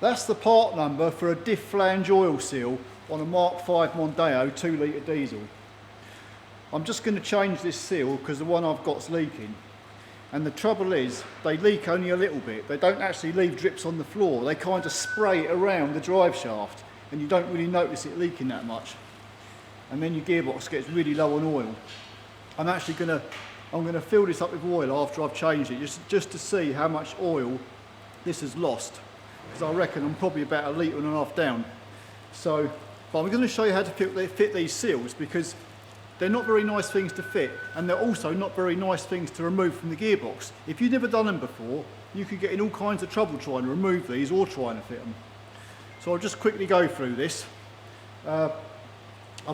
That's the part number for a Diff Flange oil seal on a Mk5 Mondeo 2-litre diesel. I'm just going to change this seal because the one I've got's leaking. And the trouble is, they leak only a little bit. They don't actually leave drips on the floor. They kind of spray it around the drive shaft and you don't really notice it leaking that much. And then your gearbox gets really low on oil. I'm going to fill this up with oil after I've changed it, just to see how much oil this has lost. Because I reckon I'm probably about 1.5 litres down. So, but I'm going to show you how to fit these seals, because they're not very nice things to fit, and they're also not very nice things to remove from the gearbox. If you've never done them before, you could get in all kinds of trouble trying to remove these or trying to fit them. So I'll just quickly go through this. I've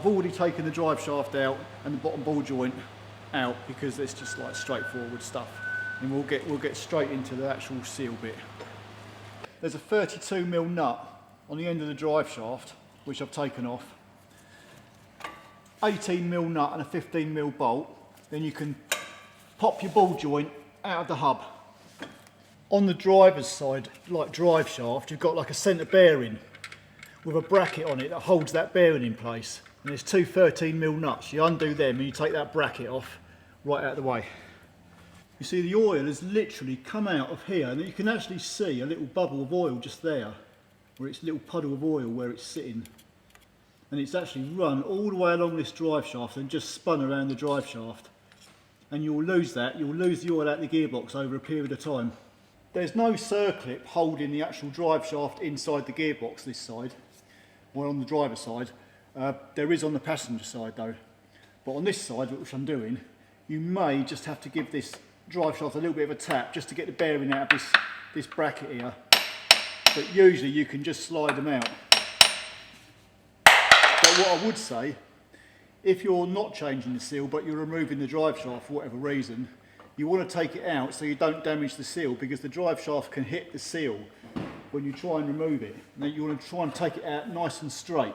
already taken the drive shaft out and the bottom ball joint out because it's just like straightforward stuff. And we'll get straight into the actual seal bit. There's a 32mm nut on the end of the drive shaft, which I've taken off. 18mm nut and a 15mm bolt. Then you can pop your ball joint out of the hub. On the driver's side, like drive shaft, you've got like a centre bearing with a bracket on it that holds that bearing in place. And there's two 13mm nuts. You undo them and you take that bracket off right out of the way. You see the oil has literally come out of here, and you can actually see a little bubble of oil just there, where it's a little puddle of oil where it's sitting. And it's actually run all the way along this drive shaft and just spun around the drive shaft. And you'll lose that, you'll lose the oil out of the gearbox over a period of time. There's no circlip holding the actual drive shaft inside the gearbox this side, or on the driver's side. There is on the passenger side though. But on this side, which I'm doing, you may just have to give this drive shaft a little bit of a tap just to get the bearing out of this bracket here. But usually you can just slide them out. But what I would say, if you're not changing the seal but you're removing the drive shaft for whatever reason, you want to take it out so you don't damage the seal, because the drive shaft can hit the seal when you try and remove it. And then you want to try and take it out nice and straight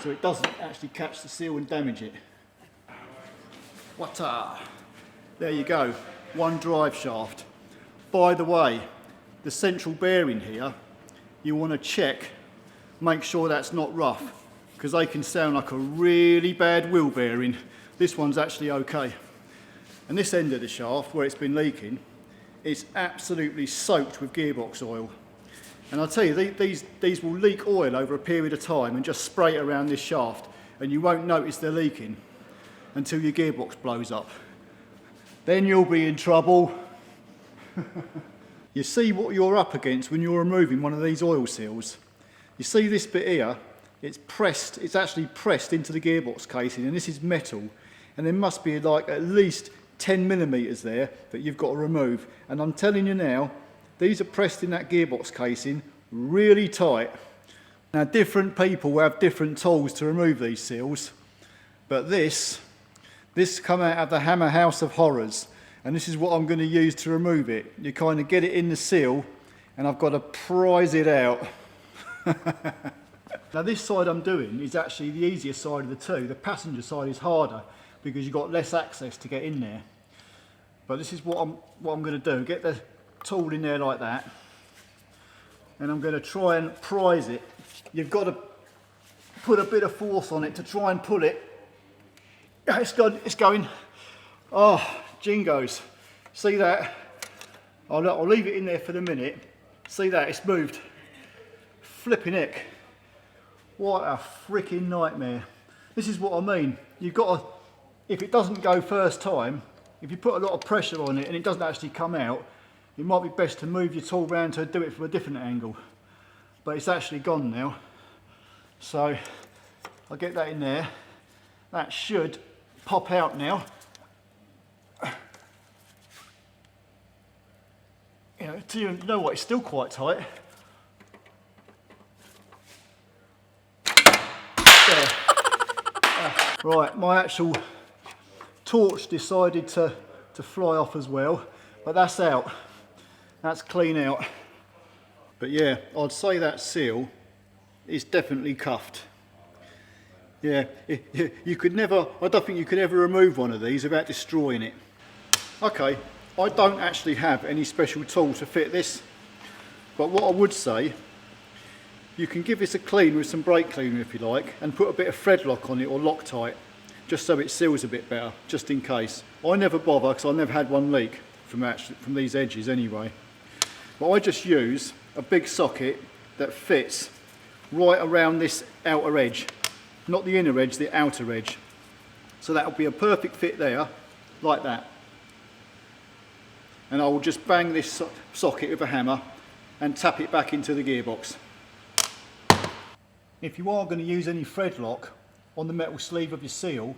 so it doesn't actually catch the seal and damage it. Wata! There you go, one drive shaft. By the way, the central bearing here, you want to check, make sure that's not rough, because they can sound like a really bad wheel bearing. This one's actually okay. And this end of the shaft, where it's been leaking, is absolutely soaked with gearbox oil. And I'll tell you, these will leak oil over a period of time and just spray it around this shaft, and you won't notice they're leaking until your gearbox blows up. Then you'll be in trouble. You see what you're up against when you're removing one of these oil seals. You see this bit here, it's actually pressed into the gearbox casing, and this is metal, and there must be like at least 10mm there that you've got to remove. And I'm telling you now, these are pressed in that gearbox casing really tight. Now, different people have different tools to remove these seals, but this come out of the Hammer House of Horrors, and this is what I'm going to use to remove it. You kind of get it in the seal, and I've got to prise it out. Now, this side I'm doing is actually the easier side of the two. The passenger side is harder because you've got less access to get in there. But this is what I'm going to do. Get the tool in there like that, and I'm going to try and prise it. You've got to put a bit of force on it to try and pull it. It's going. Oh, jingos. See that? I'll leave it in there for the minute. See that? It's moved. Flipping heck. What a freaking nightmare. This is what I mean. You've got to, if it doesn't go first time, if you put a lot of pressure on it and it doesn't actually come out, it might be best to move your tool around to do it from a different angle. But it's actually gone now. So I'll get that in there. That should pop out now. You know what, it's still quite tight. There. Right, my actual torch decided to fly off as well, but that's out. That's clean out. But yeah, I'd say that seal is definitely cuffed. Yeah, you could never, I don't think you could ever remove one of these without destroying it. Okay, I don't actually have any special tool to fit this, but what I would say You can give this a clean with some brake cleaner if you like, and put a bit of thread lock on it or Loctite, just so it seals a bit better, just in case. I never bother because I never had one leak from these edges anyway. But I just use a big socket that fits right around this outer edge, not the inner edge, the outer edge. So that'll be a perfect fit there, like that. And I will just bang this socket with a hammer and tap it back into the gearbox. If you are going to use any thread lock on the metal sleeve of your seal,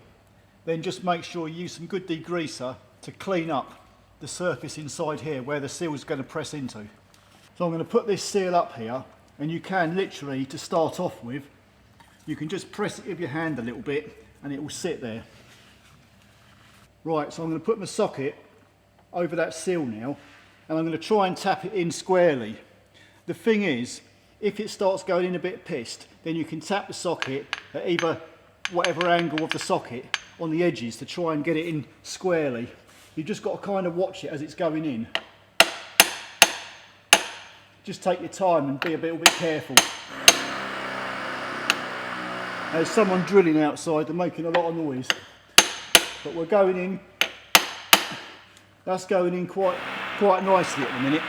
then just make sure you use some good degreaser to clean up the surface inside here where the seal is going to press into. So I'm going to put this seal up here, and you can literally, to start off with, you can just press it with your hand a little bit and it will sit there. Right, so I'm going to put my socket over that seal now, and I'm going to try and tap it in squarely. The thing is, if it starts going in a bit pissed, then you can tap the socket at either whatever angle of the socket on the edges to try and get it in squarely. You've just got to kind of watch it as it's going in. Just take your time and be a little bit careful. There's someone drilling outside, they're making a lot of noise. But we're going in, that's going in quite nicely at the minute.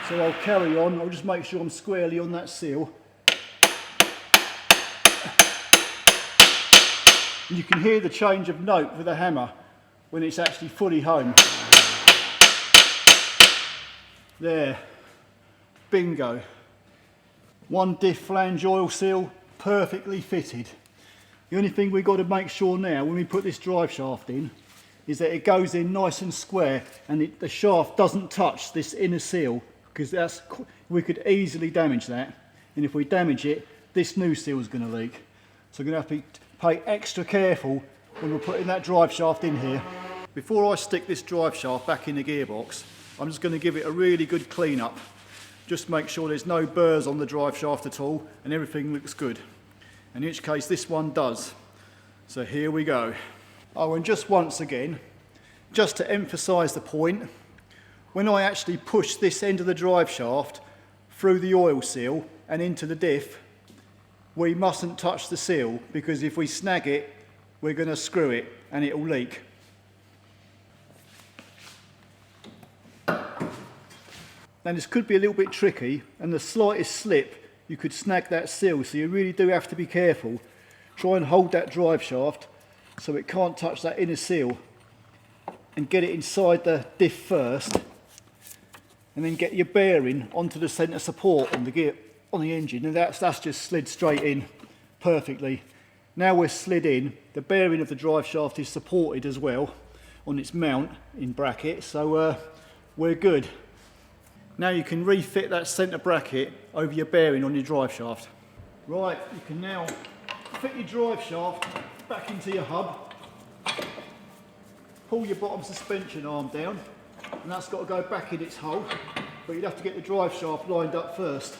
So I'll carry on, I'll just make sure I'm squarely on that seal. And you can hear the change of note with the hammer when it's actually fully home. There, bingo. One Diff Flange oil seal, perfectly fitted. The only thing we've got to make sure now when we put this drive shaft in is that it goes in nice and square and the shaft doesn't touch this inner seal, because we could easily damage that, and if we damage it, this new seal is going to leak. So we're going to have to pay extra careful when we're putting that drive shaft in here. Before I stick this drive shaft back in the gearbox, I'm just going to give it a really good clean up. Just make sure there's no burrs on the drive shaft at all and everything looks good. In which case this one does. So here we go. Oh, and just once again, just to emphasise the point, when I actually push this end of the drive shaft through the oil seal and into the diff, we mustn't touch the seal, because if we snag it, we're going to screw it and it will leak. Now this could be a little bit tricky, and the slightest slip you could snag that seal, so you really do have to be careful. Try and hold that drive shaft so it can't touch that inner seal, and get it inside the diff first, and then get your bearing onto the centre support on the engine, and that's just slid straight in perfectly. Now we're slid in, the bearing of the drive shaft is supported as well on its mount in bracket, so we're good. Now you can refit that centre bracket over your bearing on your drive shaft. Right, you can now fit your drive shaft back into your hub, pull your bottom suspension arm down, and that's got to go back in its hole, but you'd have to get the drive shaft lined up first.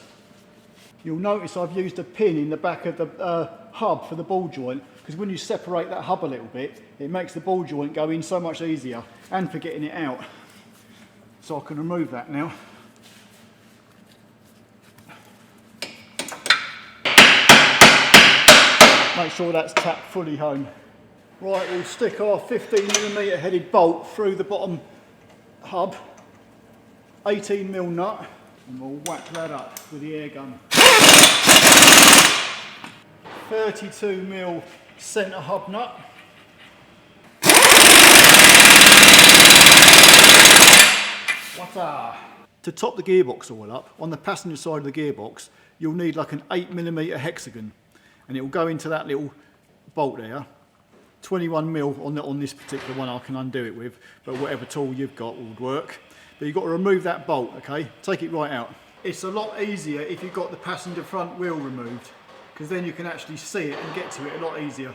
You'll notice I've used a pin in the back of the hub for the ball joint, because when you separate that hub a little bit, it makes the ball joint go in so much easier, and for getting it out. So I can remove that now. Make sure that's tapped fully home. Right, we'll stick our 15mm headed bolt through the bottom hub, 18mm nut, and we'll whack that up with the air gun. 32mm centre hub nut. Wata! To top the gearbox all up, on the passenger side of the gearbox, you'll need like an 8mm hexagon, and it will go into that little bolt there. 21mm on this particular one I can undo it with, but whatever tool you've got would work. But you've got to remove that bolt, okay? Take it right out. It's a lot easier if you've got the passenger front wheel removed, because then you can actually see it and get to it a lot easier.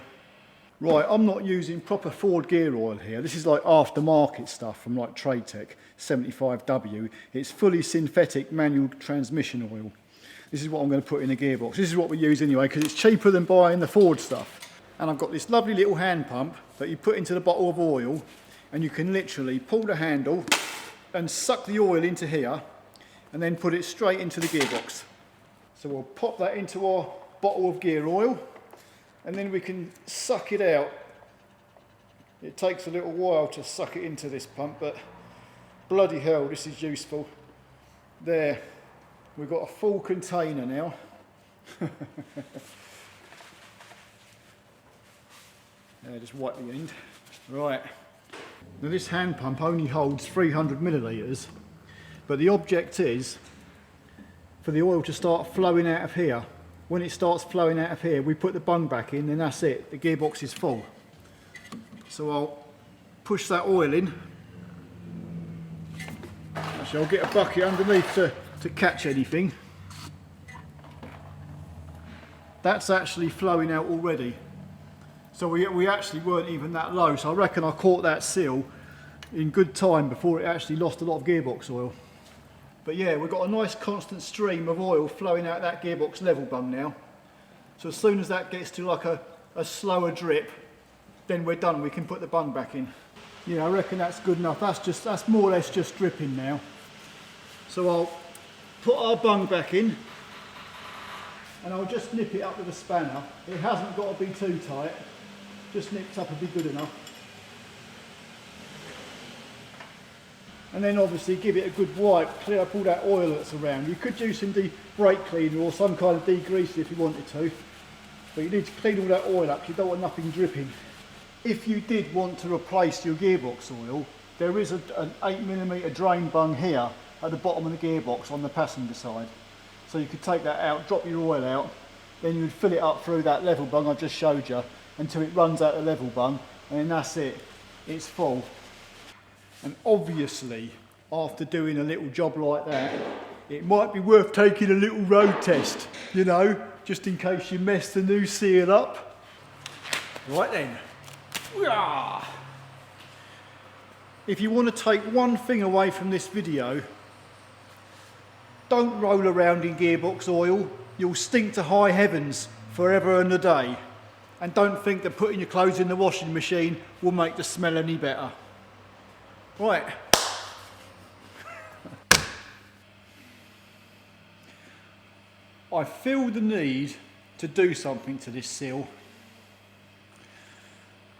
Right, I'm not using proper Ford gear oil here. This is like aftermarket stuff from like Trade Tech, 75W. It's fully synthetic manual transmission oil. This is what I'm going to put in the gearbox. This is what we use anyway, because it's cheaper than buying the Ford stuff. And I've got this lovely little hand pump that you put into the bottle of oil, and you can literally pull the handle and suck the oil into here, and then put it straight into the gearbox. So we'll pop that into our bottle of gear oil and then we can suck it out. It takes a little while to suck it into this pump, but bloody hell, this is useful. There, we've got a full container now. There, just wipe the end. Right. Now this hand pump only holds 300 millilitres, but the object is for the oil to start flowing out of here. When it starts flowing out of here, we put the bung back in and that's it, the gearbox is full. So I'll push that oil in. Actually, I'll get a bucket underneath to catch anything. That's actually flowing out already. So we actually weren't even that low, so I reckon I caught that seal in good time before it actually lost a lot of gearbox oil. But yeah, we've got a nice constant stream of oil flowing out that gearbox level bung now. So as soon as that gets to like a slower drip, then we're done, we can put the bung back in. Yeah, I reckon that's good enough. That's more or less just dripping now. So I'll put our bung back in and I'll just nip it up with a spanner. It hasn't got to be too tight, just nipped up would be good enough. And then obviously give it a good wipe, clear up all that oil that's around. You could use some brake cleaner or some kind of degreaser if you wanted to, but you need to clean all that oil up, you don't want nothing dripping. If you did want to replace your gearbox oil, there is an 8mm drain bung here at the bottom of the gearbox on the passenger side. So you could take that out, drop your oil out, then you would fill it up through that level bung I just showed you until it runs out the level bung, and then that's it, it's full. And obviously, after doing a little job like that, it might be worth taking a little road test, you know, just in case you mess the new seal up. Right then. If you want to take one thing away from this video, don't roll around in gearbox oil. You'll stink to high heavens forever and a day. And don't think that putting your clothes in the washing machine will make the smell any better. Right. I feel the need to do something to this seal.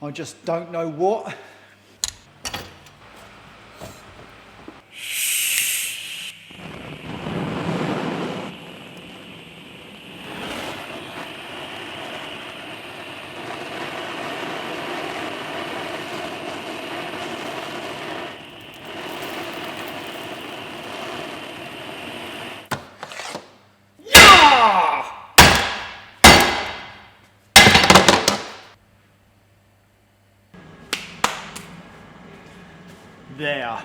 I just don't know what. There.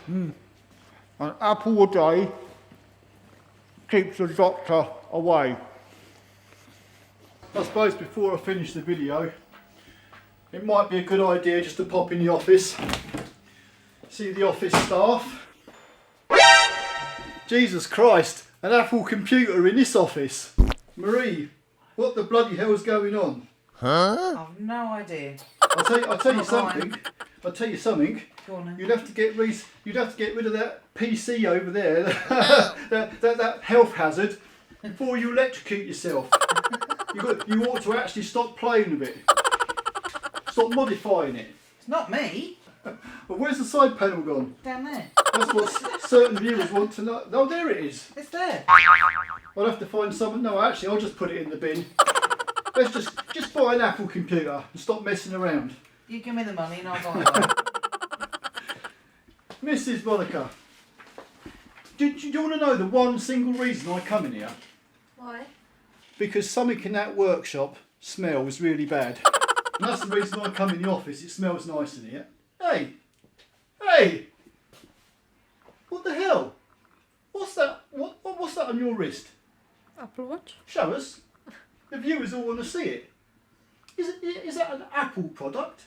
An apple a day keeps the doctor away. I suppose before I finish the video, it might be a good idea just to pop in the office, see the office staff. Jesus Christ, an Apple computer in this office. Marie, what the bloody hell's going on? Huh? I've no idea. I'll tell you something. I'll tell you something. Go on then. You'd have to get rid of that PC over there, that health hazard, before you electrocute yourself. You ought to actually stop playing with it. Stop modifying it. It's not me. Well, where's the side panel gone? Down there. That's what certain viewers want to know. Oh, there it is. It's there. I'll have to find something. No, actually, I'll just put it in the bin. Let's just buy an Apple computer and stop messing around. You give me the money and I'll buy one. Mrs. Monica, do you want to know the one single reason I come in here? Why? Because something in that workshop smells really bad. And that's the reason I come in the office. It smells nice in here. Hey! Hey! What the hell? What's that? What's that on your wrist? Apple Watch? Show us. The viewers all want to see it. Is that an Apple product?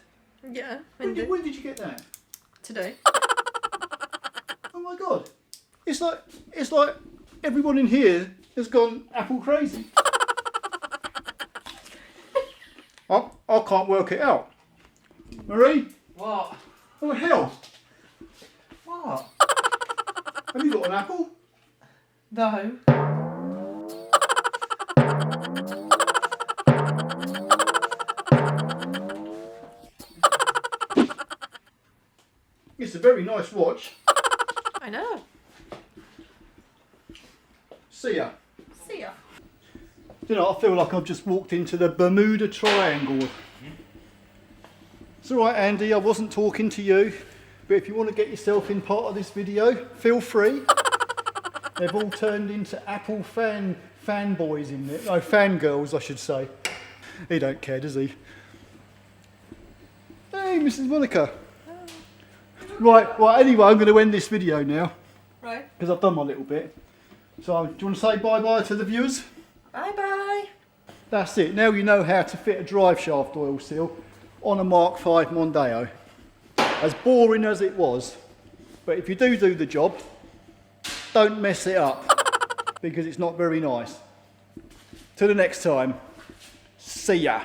Yeah. When did you get that? Today. Oh my god! It's like everyone in here has gone Apple crazy. I can't work it out. Marie? What? Oh hell, What? have you got an apple? No. It's a very nice watch. I know. See ya. See ya. You know, I feel like I've just walked into the Bermuda Triangle. It's alright Andy, I wasn't talking to you, but if you want to get yourself in part of this video, feel free. They've all turned into Apple fanboys in there. No, fangirls I should say. He don't care, does he? Hey Mrs. Monica. Right, anyway, I'm going to end this video now, Right. because I've done my little bit. So, do you want to say bye-bye to the viewers? Bye bye. That's it. Now you know how to fit a drive shaft oil seal on a Mk5 Mondeo. As boring as it was, but if you do the job, don't mess it up because it's not very nice. Till the next time, see ya.